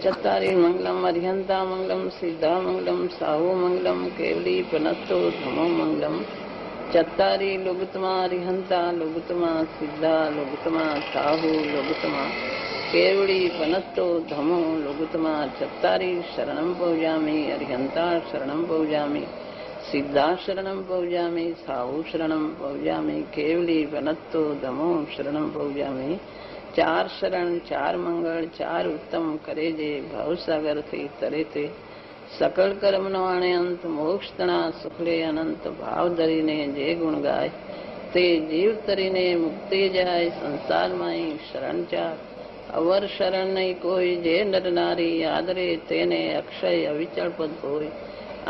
चत्तारि मंगलम अर्हंता मंगलम सिद्धा मंगलम साहु मंगलम केवली पनत्तो धमो मंगलम चत्तारि लोगुतमा अर्हंता लोगुतमा सिद्धा लोगुतमा साहु लोगुतमा केवली पनत्तो धमो लोगुतमा चत्तारि शरणं पौजामि अर्हंता शरणं पौजामि सिद्धा शरणं पौजामि साहु शरणं पौजामि केवली पनत्तो धमो शरणं पौजामि चार शरण चार मंगल चार उत्तम करे जे भवसागर थी तरे ते सकल कर्म नो आणे अंत मोक्ष तना सुखले अनंत भाव धरीने जे गुण गाय ते जीव तरीने मुक्ति जाय संसार माई शरण चार अवर शरण नहीं कोई जे नर नारी आदरे तेने अक्षय अविचल पद होय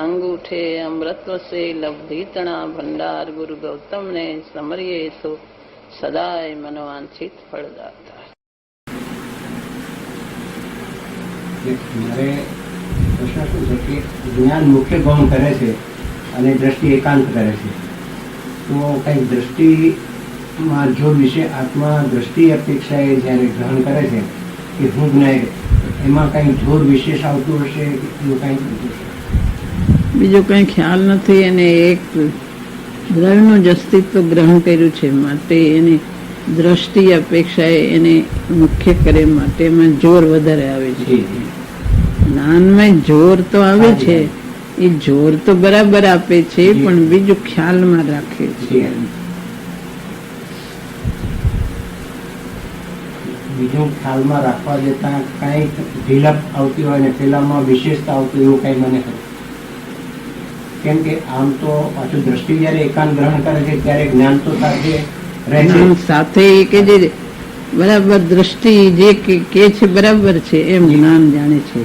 अंगूठे अमृतव से लब्धि तना भंडार गुरु गौतम ने समरिये तो सदाय मनोवांछित फलदाता। મારે પ્રશ્ન શું છે કે જ્ઞાન મુખ્ય ગૌણ કરે છે અને દ્રષ્ટિ એકાંત કરે છે, તો કંઈક દ્રષ્ટિમાં જો વિશે આત્મા દ્રષ્ટિ અપેક્ષાએ જ્યારે ગ્રહણ કરે છે કે હું જ્ઞાય, એમાં કંઈક જોર વિશેષ આવતું હશે, એવું કંઈક બીજો કઈ ખ્યાલ નથી. એને એક દ્રવ્યનું જ અસ્તિત્વ ગ્રહણ કર્યું છે માટે એની દ્રષ્ટિ અપેક્ષાએ એને મુખ્ય કરે માટે એમાં જોર વધારે આવે છે. જ્ઞાનમાં જોર તો આવે છે, એ જોર તો બરાબર આપે છે પણ બીજું ખ્યાલમાં રાખે છે. બીજું ખ્યાલમાં રાખવા જતા કંઈક ઢીલપ આવતી હોય ને પેલામાં વિશેષતા આવતી એવું કંઈ મને ખબર. કેમ કે આમ તો પાછું દ્રષ્ટિ જયારે એકાંત ગ્રહણ કરે છે ત્યારે જ્ઞાન તો સાથે સાથે કે જે બરાબર દ્રષ્ટિ જે કે છે બરાબર છે એમ જ્ઞાન જાણે છે.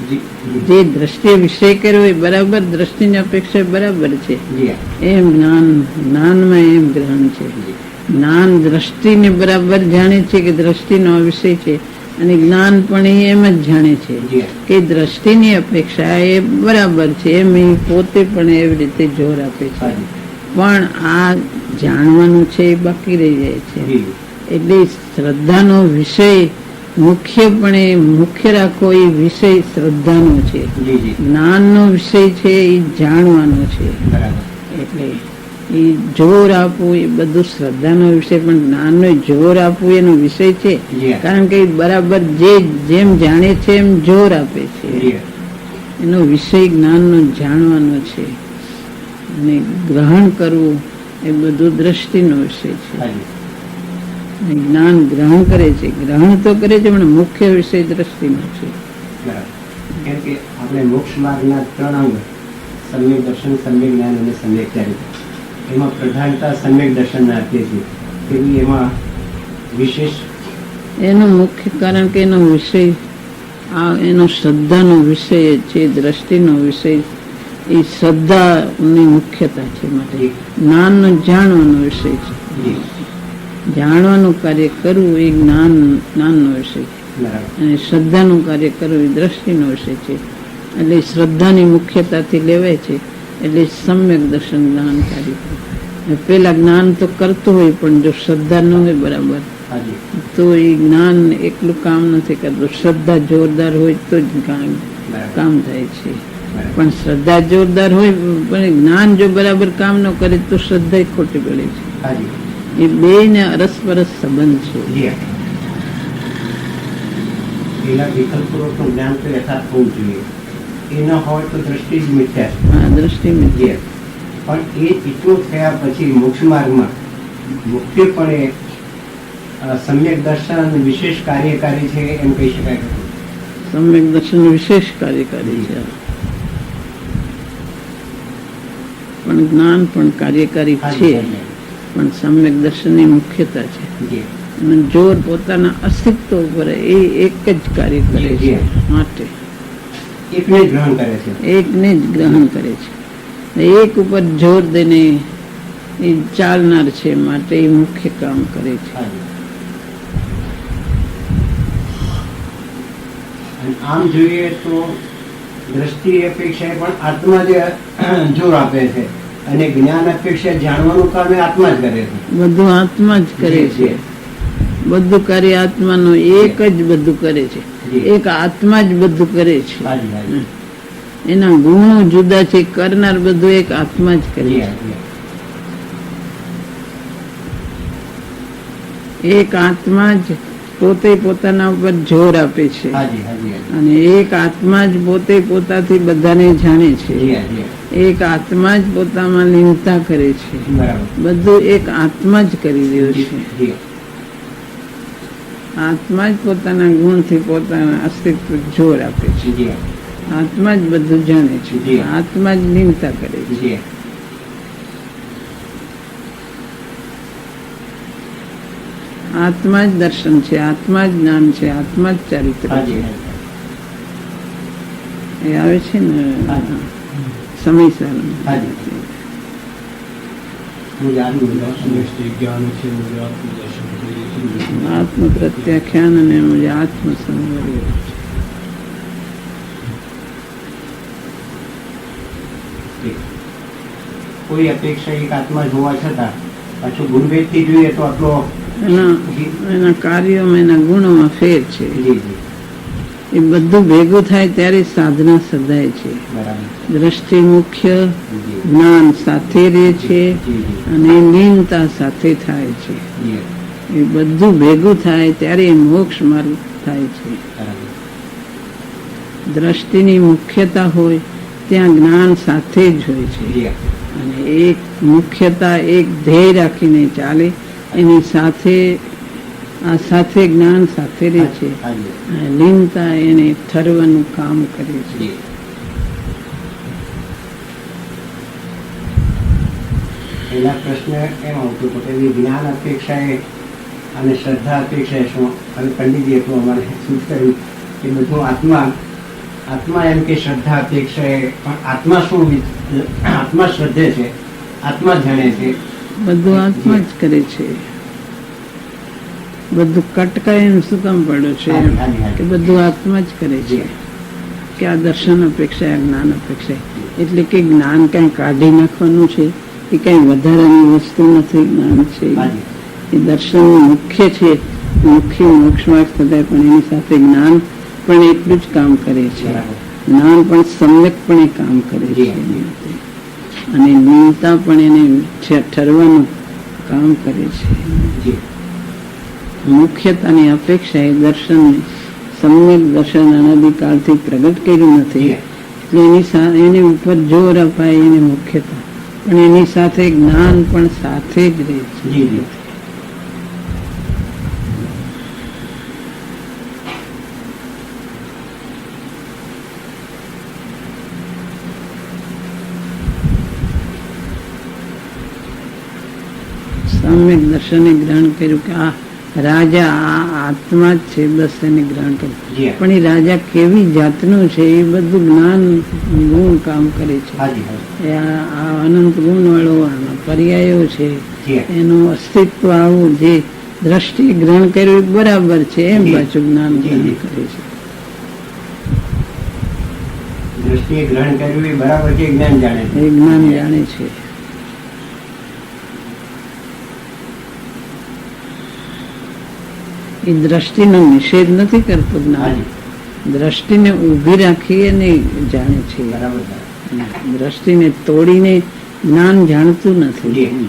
જે દ્રષ્ટિ વિષય કર્યો એ બરાબર દ્રષ્ટિની અપેક્ષા બરાબર છે એમ જ્ઞાનમાં એમ ગ્રહણ છે. જ્ઞાન દ્રષ્ટિને બરાબર જાણે છે કે દ્રષ્ટિનો વિષય છે અને જ્ઞાન પણ એમ જ જાણે છે કે દ્રષ્ટિની અપેક્ષા એ બરાબર છે એમ એ પોતે પણ એવી રીતે જોર આપે છે. પણ આ જાણવાનું છે એ બાકી રહી જાય છે. એટલે શ્રદ્ધાનો વિષય મુખ્યપણે મુખ્ય રાખો એ વિષય શ્રદ્ધાનો છે. જ્ઞાનનો વિષય છે એ જાણવાનો છે. એટલે એ જોર આપવું એ બધું શ્રદ્ધાનો વિષય, પણ જ્ઞાનનો જોર આપવું એનો વિષય છે. કારણ કે બરાબર જેમ જાણે છે એમ જોર આપે છે. એનો વિષય જ્ઞાનનો જાણવાનો છે અને ગ્રહણ કરવું એ બધું દ્રષ્ટિનો વિષય છે. જ્ઞાન ગ્રહણ કરે છે, ગ્રહણ તો કરે છે પણ મુખ્ય વિષય દ્રષ્ટિનો છે. કેમ કે આપણે મોક્ષ માર્ગના 3 અંગ સમ્યક દર્શન, સમ્યક જ્ઞાન અને સમ્યક ચારિત્ર, એમાં પ્રધાનતા સમ્યક દર્શન આપીએ છીએ. તેથી એમાં વિશેષ એનું મુખ્ય કારણ કે એનો વિષય એનો શ્રદ્ધાનો વિષય છે. દ્રષ્ટિનો વિષય એ શ્રદ્ધાની મુખ્યતા છે. માટે જ્ઞાનનો જાણવાનો વિષય છે. જાણવાનું કાર્ય કરવું એ જ્ઞાનનો વિષય છે અને શ્રદ્ધાનું કાર્ય કરવું એ દ્રષ્ટિનો વિષય છે. એટલે શ્રદ્ધાની મુખ્યતાથી લેવાય છે. એટલે સમ્યક દર્શન જ્ઞાન કાર્ય કરવું. પેલા જ્ઞાન તો કરતું હોય પણ જો શ્રદ્ધા ન હોય બરાબર તો એ જ્ઞાન એકલું કામ નથી કરતું. શ્રદ્ધા જોરદાર હોય તો જ કામ થાય છે. પણ શ્રદ્ધા જોરદાર હોય પણ જ્ઞાન જો બરાબર કામ ન કરે તો શ્રદ્ધા ખોટી પડે છે. એ બે ને અરસપરસ સંબંધ છે. પેલા વિકલ્પપૂર્વકનું જ્ઞાન તો યથાર્થ હોવું જોઈએ. એ ન હોય તો દ્રષ્ટિ જ મિથ્યા છે. હા, દ્રષ્ટિ મિથ્યા. પણ એ એટલું થયા પછી મોક્ષ માર્ગમાં મુખ્યપણે સમ્યક દર્શન વિશેષ કાર્યકારી છે એમ કહી શકાય. સમ્યક દર્શન વિશેષ કાર્યકારી છે પણ જ્ઞાન પણ કાર્યકારી છે. પણ સમ્યક દર્શનની મુખ્યતા છે અને જોર પોતાના અસ્તિત્વ ઉપર એ એક જ કાર્ય કરે છે. માટે એકને જ ગ્રહણ કરે છે. એકને જ ગ્રહણ કરે છે. એક ઉપર જોર દઈને એ ચાલનાર છે માટે એ મુખ્ય કામ કરે છે. આમ જોઈએ તો દ્રષ્ટિ અપેક્ષાએ પણ આત્મા જે જોર આપે છે અને જ્ઞાન અપેક્ષા જાણવાનું કામ આત્મા જ કરે છે. બધું આત્મા જ કરે છે. બધું કાર્ય આત્માનો એક જ બધું કરે છે. જી. એક આત્મા જ બધું કરે છે. હાજી હાજી એના ગુણો જુદા છે, કરનાર બધું એક આત્મા જ કરે જી છે. હાજી એક આત્મા જ પોતે પોતાના ઉપર જોર આપે છે હાજી હાજી અને એક આત્મા જ પોતે પોતાથી બધાને જાણે છે. જી હાજી એક આત્મા જ પોતામાં લીનતા કરે છે. બરાબર બધું એક આત્મા જ કરી રહ્યો છે. જી આત્મા જ પોતાના ગુણથી પોતાના અસ્તિત્વ જોર આપે છે. જી આત્મા જ બધું જાણે છે. જી. આત્મા જ લીનતા કરે છે. જી આત્મા જ દર્શન છે, આત્મા જ જ્ઞાન છે, આત્મા જ ચારિત્ર છે. હાજી એ આવે છે ને હાજી સમય સારું. હાજી मुझे आदमी समष्टि ज्ञान से मुझे आत्मदर्शन चाहिए। આત્મ પ્રત્યાખ્યાન અને મુજે આત્મ સંવર્ય. કોઈ અપેક્ષા એક આત્મા જોવા છતાં પાછું ગુણભેદથી જોઈએ તો આટલો એના કાર્યોમાં એના ગુણોમાં ફેર છે. જી જી એ બધું ભેગું થાય ત્યારે સાધના સધાય છે. બરાબર દ્રષ્ટિ મુખ્ય, જી જ્ઞાન સાથે રહે છે જી જી અને લીનતા સાથે થાય છે. જી એ બધું ભેગું થાય ત્યારે એ મોક્ષ માર્ગ થાય છે. બરાબર દ્રષ્ટિની મુખ્યતા હોય ત્યાં જ્ઞાન સાથે જ હોય છે. જી અને એક મુખ્યતા એક ધ્યેય રાખીને ચાલે એની સાથે આ સાથે જ્ઞાન સાથે રહે છે. હાજી અને લીનતા એને ઠરવાનું કામ કરે છે. જી પહેલા પ્રશ્ન એમ આવતો હતો કે જ્ઞાન અપેક્ષાએ અને શ્રદ્ધા અપેક્ષાએ શું? હવે પંડિતજી એટલું અમારે શું કર્યું કે બધું આત્મા એમ કે શ્રદ્ધા અપેક્ષાએ પણ આત્મા શું આત્મા શ્રદ્ધે છે, આત્મા જાણે છે. બધું આત્મા જ કરે છે. બધું કટકાય એમ શું કામ પડ્યો છે? હાજી, હાજી, હાજી. કે બધું આત્મા જ કરે છે. જી. કે આ દર્શન અપેક્ષા, આ જ્ઞાન અપેક્ષા. એટલે કે જ્ઞાન કઈ કાઢી નાખવાનું છે એ કઈ વધારાની વસ્તુ નથી. જ્ઞાન છે હાજી એ દર્શન મુખ્ય છે. મુખ્ય મોક્ષ માર્ગ થતા પણ એની સાથે જ્ઞાન પણ એટલું જ કામ કરે છે. બરાબર જ્ઞાન પણ સમ્યકપણે કામ કરે છે. જી. અને લીનતા પણ એને ઠરવાનું કામ કરે છે. જી મુખ્યતાની અપેક્ષા એ દર્શનને સમ્યક દર્શન અનાદિકાળથી પ્રગટ કર્યું નથી. એટલે એની ઉપર જોર અપાય એને મુખ્યતા, પણ એની સાથે જ્ઞાન પણ સાથે જ રહે છે. જી જી સમ્યક દર્શને ગ્રહણ કર્યું કે આ રાજા આ આત્મા જ છે, બસ એને ગ્રહણ કર્યું. જી પણ એ રાજા કેવી જાતનું છે એ બધું જ્ઞાન ગુણ કામ કરે છે. હાજી હાજી એ આ અનંત ગુણ વાળો આનો પર્યાયો છે. જી એનું અસ્તિત્વ આવું જે દ્રષ્ટિ ગ્રહણ કર્યું એ બરાબર છે એમ જી. પાછું જ્ઞાન જી, ગ્રહણ જી. કરે છે. દ્રષ્ટિએ ગ્રહણ કર્યું એ બરાબર છે, જ્ઞાન જાણે છે. એ જ્ઞાન જાણે છે. એ દ્રષ્ટિનો નિષેધ નથી કરતું જ્ઞાન. હાજી દ્રષ્ટિને ઊભી રાખી અને જાણે છે. બરાબર દ્રષ્ટિને તોડીને જ્ઞાન જાણતું નથી. જી.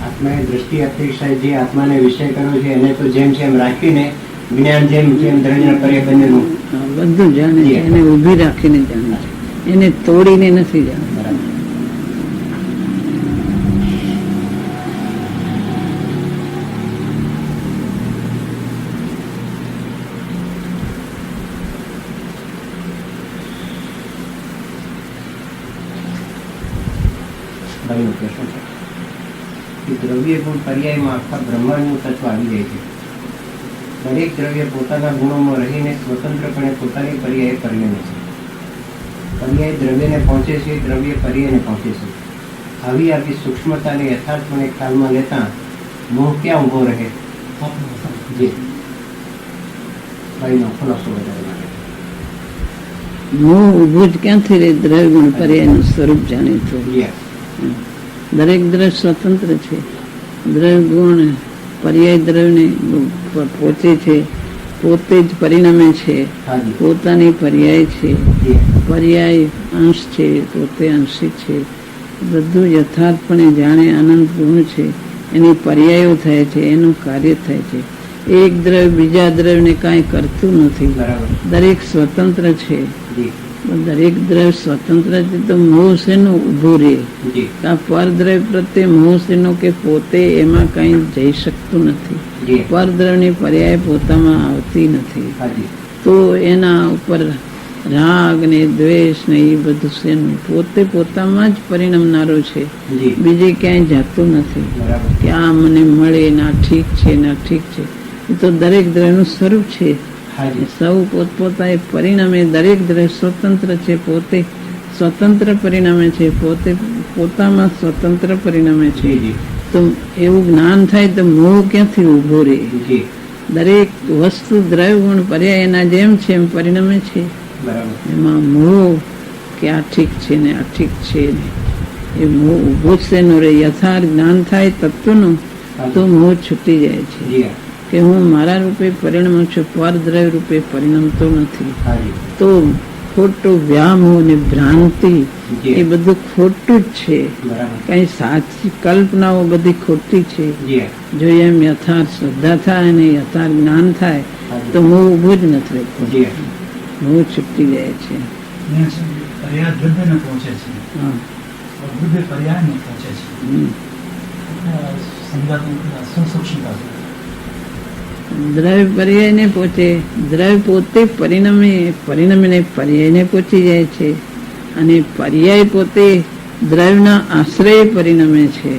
આત્માએ દ્રષ્ટિ અપેક્ષા જે આત્માને વિષય કર્યો છે એને તો જેમ છે એમ રાખીને જ્ઞાન જેમ જેમ દ્રવ્ય પર્ય બંનેનું હા, બધું જાણે છે. એને ઊભી રાખીને જાણે છે. એને તોડીને નથી જાણતું. બરાબર ભાઈનો પ્રશ્ન છે કે દ્રવ્ય ગુણ પર્યાયમાં આખા બ્રહ્માંડનું તત્વ આવી જાય છે. દરેક દ્રવ્ય પોતાના ગુણોમાં રહીને સ્વતંત્રપણે પોતાની પર્યાય પરિણમે છે. પર્યાય દ્રવ્યને પહોંચે છે, દ્રવ્ય પર્યાયને પહોંચે છે. આવી આવી સૂક્ષ્મતાને યથાર્થપણે ખ્યાલમાં લેતા મોહ ક્યાં ઊભો રહે? જી ભાઈનો ખુલાસો વધારે માટે. મોહ ઊભું જ ક્યાંથી રહે? દ્રવ્ય ગુણ પર્યાયનું સ્વરૂપ જાણે તો. જી દરેક દ્રવ્ય સ્વતંત્ર છે. દ્રવ્ય ગુણ પર્યાય દ્રવ્યને પહોંચે છે, પોતે જ પરિણમે છે, હાજી પોતાની પર્યાય છે, જી પર્યાય અંશ છે, પોતે અંશી છે. બધું યથાર્થપણે જાણે અનંત ગુણ છે, એની પર્યાયો થાય છે, એનું કાર્ય થાય છે. એક દ્રવ્ય બીજા દ્રવ્યને કાંઈ કરતું નથી. બરાબર દરેક સ્વતંત્ર છે. જી દરેક દ્રવ્ય સ્વતંત્ર છે તો મોહ શેનો ઊભો રહે? જી આ પરદ્રવ્ય પ્રત્યે મોહ શેનો કે પોતે એમાં કંઈ જઈ શકતું નથી. જી પરદ્રવ્યની પર્યાય પોતામાં આવતી નથી. હાજી તો એના ઉપર રાગ ને દ્વેષ ને એ બધું શેનું? પોતે પોતામાં જ પરિણમનારો છે, જી બીજે ક્યાંય જાતું નથી બરાબર કે આ મને મળે ના ઠીક છે ના ઠીક છે. એ તો દરેક દ્રવ્યનું સ્વરૂપ છે. હાજી સૌ પોતપોતાએ પરિણામે દરેક દ્રવ્ય સ્વતંત્ર છે, પોતે સ્વતંત્ર પરિણામે છે, પોતે પોતામાં સ્વતંત્ર પરિણામે છે. જી જી તો એવું જ્ઞાન થાય તો મોહ ક્યાંથી ઊભો રહે? જી દરેક વસ્તુ દ્રવ્ય ગુણ પર્યાય એના જેમ છે એમ પરિણમે છે. બરાબર એમાં મોહ કે આ ઠીક છે ને આ ઠીક છે ને એ મોહ ઊભો જ શેનો રહે? યથાર્થ જ્ઞાન થાય તત્વનું તો મોહ છૂટી જાય છે જી કે હું મારા રૂપે પરિણમું છું, પરદ્રવ્ય રૂપે પરિણમતો નથી. હાજી તો ખોટું વ્યામોહ ને ભ્રાંતિ જી એ બધું ખોટું જ છે. બરાબર કઈ સાચી કલ્પનાઓ બધી ખોટી છે. જી જો એમ યથાર્થ શ્રદ્ધા થાય અને યથાર્થ જ્ઞાન થાય તો મોહ ઊભો જ નથી રહેતો, જી મોહ છૂટી જાય છે. પર્યાય દ્રવ્યને પહોંચે છે, હા. દ્રવ્ય પર્યાયને પહોંચે છે. હમ. સમજાતું સૂક્ષ્મતા છે. દ્રવ્ય પર્યાયને પહોંચે, દ્રવ્ય પોતે પરિણમીને પર્યાયને પહોંચી જાય છે અને પર્યાય પોતે દ્રવ્યના આશ્રય પરિણમે છે.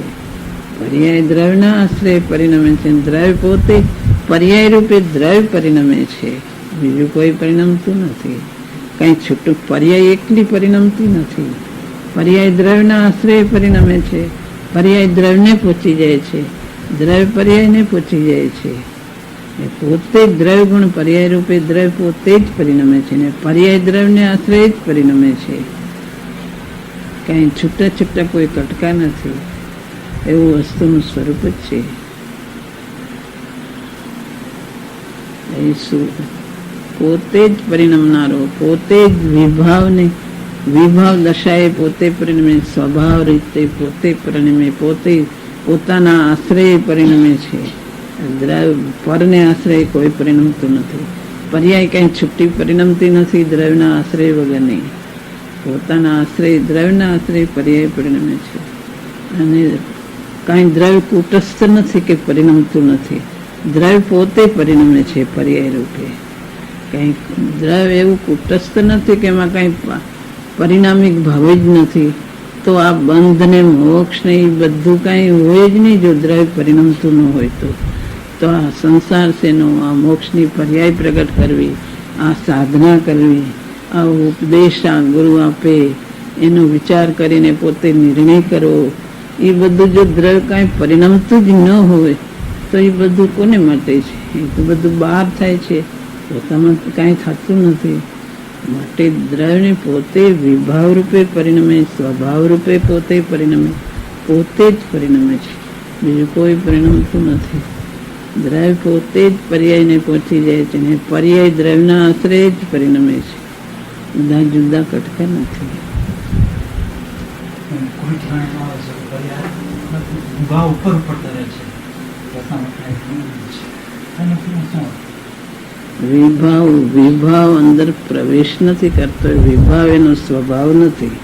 પર્યાય દ્રવ્યના આશ્રય પરિણમે છે. દ્રવ્ય પોતે પર્યાય રૂપે દ્રવ્ય પરિણમે છે, બીજું કોઈ પરિણમતું નથી. કઈ છૂટું પર્યાય એકલી પરિણમતી નથી. પર્યાય દ્રવ્યના આશ્રય પરિણમે છે, પર્યાય દ્રવ્યને પહોંચી જાય છે, દ્રવ્ય પર્યાયને પહોંચી જાય છે. એ પોતે જ દ્રવ્ય ગુણ પર્યાય રૂપે દ્રવ્ય પોતે જ પરિણમે છે ને પર્યાય દ્રવ્યને આશ્રય જ પરિણમે છે. કઈ છૂટા છૂટા કોઈ કટકા નથી, એવું વસ્તુનું સ્વરૂપ જ છે. એ શું? પોતે જ પરિણમનારો, પોતે જ વિભાવ દશાએ પોતે પરિણમે, સ્વભાવ રીતે પોતે પરિણમે, પોતે પોતાના આશ્રય પરિણમે છે. પરને આશ્રય કોઈ પરિણમતું નથી. પર્યાય કઈ છૂટી પરિણમતી નથી દ્રવ્યના આશ્રય વગરની. પોતાના આશ્રય દ્રવ્યના આશ્રય પર્યાય પરિણમે છે. અને કઈ દ્રવ્ય કુટસ્થ નથી કે પરિણમતું નથી. દ્રવ્ય પોતે પરિણમે છે પર્યાય રૂપે. કઈ દ્રવ્ય એવું કુટસ્થ નથી કે એમાં કઈ પરિણામિક ભાવ જ નથી. તો આ બંધ ને મોક્ષ ને એ બધું કઈ હોય જ નહીં જો દ્રવ્ય પરિણમતું ન હોય તો આ સંસાર શેનો? આ મોક્ષની પર્યાય પ્રગટ કરવી, આ સાધના કરવી, આ ઉપદેશ આ ગુરુ આપે એનો વિચાર કરીને પોતે નિર્ણય કરવો, એ બધું જો દ્રવ્ય કાંઈ પરિણમતું જ ન હોય તો એ બધું કોને માટે છે? એ તો બધું બહાર થાય છે, પોતામાં કાંઈ થતું નથી. માટે દ્રવ્યને પોતે વિભાવ રૂપે પરિણમે, સ્વભાવ રૂપે પોતે પરિણમે, પોતે જ પરિણમે છે, બીજું કોઈ પરિણમતું નથી. દ્રવ્ય પોતે જ પર્યાયને પહોંચી જાય છે ને પર્યાય દ્રવ્યના આશ્રય જ પરિણમે છે, જુદા જુદા કટકા નથી. કોઈ ઠેકાણામાં પર્યાય ઉભા ઉપર તરે છે. વિભાવ અંદર પ્રવેશ નથી કરતો. વિભાવ એનો સ્વભાવ નથી.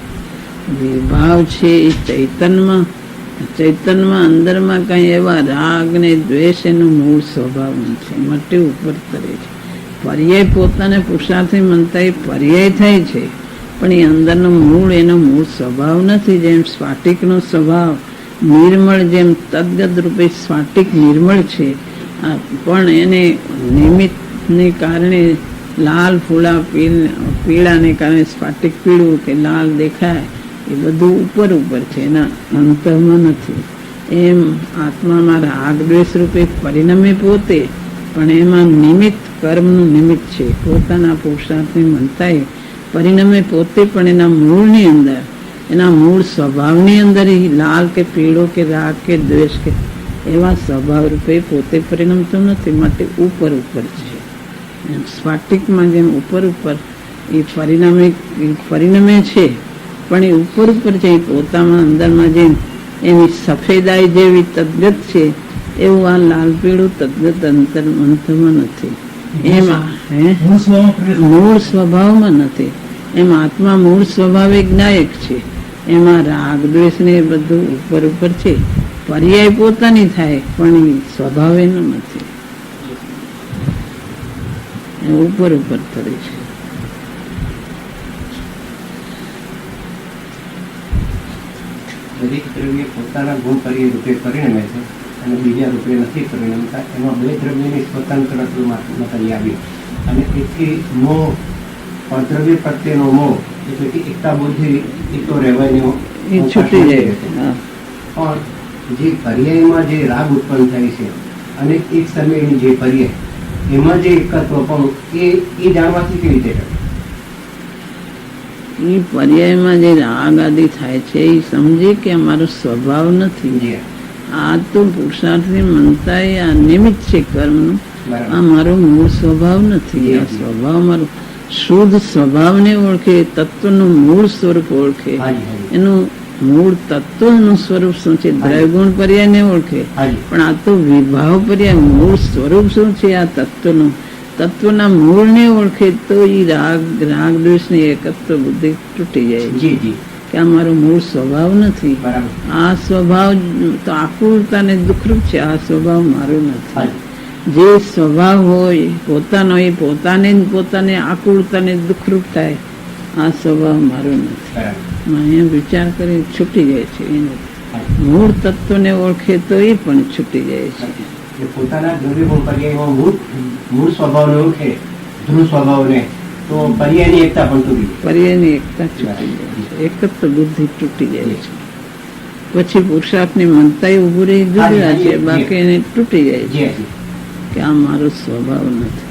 વિભાવ છે એ ચૈતન્યમાં અંદરમાં કઈ એવા રાગ ને દ્વેષ એનો મૂળ સ્વભાવ નથી, માટે ઉપર તરે છે. પર્યાય પોતાને પુરુષાર્થી મનતા એ પર્યાય થાય છે, પણ એ અંદરનો મૂળ એનો મૂળ સ્વભાવ નથી. જેમ સ્ફાટિકનો સ્વભાવ નિર્મળ, જેમ તદ્ગત રૂપે સ્ફાટિક નિર્મળ છે, પણ એને નિમિત્તને કારણે લાલ ફૂલા પીળાને કારણે સ્ફાટિક પીળું કે લાલ દેખાય, એ બધું ઉપર છે, એના અંતરમાં નથી. એમ આત્મામાં રાગ દ્વેષ રૂપે પરિણમે પોતે, પણ એમાં નિમિત્ત કર્મનું નિમિત્ત છે. પોતાના પુરુષાર્થની મનતાએ પરિણમે પોતે, પણ એના મૂળની અંદર એના મૂળ સ્વભાવની અંદર ઈ લાલ કે પીળો કે રાગ કે દ્વેષ કે એવા સ્વભાવ રૂપે પોતે પરિણમતો નથી, માટે ઉપર ઉપર છે. એમ સ્ફટિકમાં જેમ ઉપર ઉપર એ પરિણમે છે, પણ એ ઉપર ઉપર છે, પોતામાં અંદરમાં જેમ એની સફેદાઈ જેવી તદ્ગત છે, એવું આ લાલ પીળું તદ્ગત અંતરમાં નથી. એમાં મૂળ સ્વભાવમાં પ્રવેશ મૂળ સ્વભાવમાં નથી. એમ આત્મા મૂળ સ્વભાવે જ્ઞાયક છે. એમાં રાગ દ્વેષ ને એ બધું ઉપર ઉપર છે. પર્યાય પોતાની થાય, પણ એ સ્વભાવ એનો નથી. એ ઉપર ઉપર ફરે છે. દરેક દ્રવ્ય પોતાના ગુણ પર્યાય રૂપે પરિણમે છે અને બીજા રૂપે નથી પરિણમતા. એમાં બે દ્રવ્યની સ્વતંત્રતા કરી આવી અને તેથી મોહ, દ્રવ્ય પ્રત્યેનો મોહ એટલે કે એકતા બુદ્ધિ એ તો રહેવાનો એ છૂટી જાય. હા. પણ જે પર્યાયમાં જે રાગ ઉત્પન્ન થાય છે અને એક સમયની જે પર્યાય એમાં જે એકત્વ પણ એ જાણવાથી કેવી રીતે કરે? એ પર્યાયમાં જે રાગ આદિ થાય છે એ સમજે કે અમારો સ્વભાવ નથી. જી આ તો પુરુષાર્થની મનતા એ આ નિમિત્ત છે કર્મનું. બરાબર. આ મારો મૂળ સ્વભાવ નથી. આ જી. સ્વભાવ મારો શુદ્ધ સ્વભાવને ઓળખે, તત્વનું મૂળ સ્વરૂપ ઓળખે. હાજી હાજી એનું મૂળ તત્વનું સ્વરૂપ શું છે, દ્રવ્યગુણ પર્યાયને ઓળખે. હાજી પણ આ તો વિભાવ પર્યાય મૂળ સ્વરૂપ શું છે આ તત્વનું, તત્વના મૂળને ઓળખે તો એ રાગ દ્વેષની એકત્વ બુદ્ધિ તૂટી જાય છે જી જી કે આ મારો મૂળ સ્વભાવ નથી. બરાબર. આ સ્વભાવ તો આકુળતા ને દુઃખરૂપ છે. આ સ્વભાવ મારો નથી. હાજી જે સ્વભાવ હોય પોતાનો એ પોતાને આકુળતા ને દુઃખરૂપ થાય, આ સ્વભાવ મારો નથી. બરાબર. અહીંયા વિચાર કરી છૂટી જાય છે. એને હાજી. મૂળ તત્વને ઓળખે તો એ પણ છૂટી જાય છે. એટલે પોતાના દ્રવ્ય ગુણ પર્યાયમાં મૂળ સ્વભાવને ઓળખે, ધ્રુવ સ્વભાવને, તો પર્યાયની એકતા પણ તૂટી જાય. પર્યાયની એકતા છૂટી જાય છે. એકત્વ બુદ્ધિ તૂટી જાય છે. પછી પુરુષાર્થની મનતા ઉભું રહી જુદા છે, બાકી એને તૂટી જાય છે જી હાજી કે આ મારો સ્વભાવ નથી.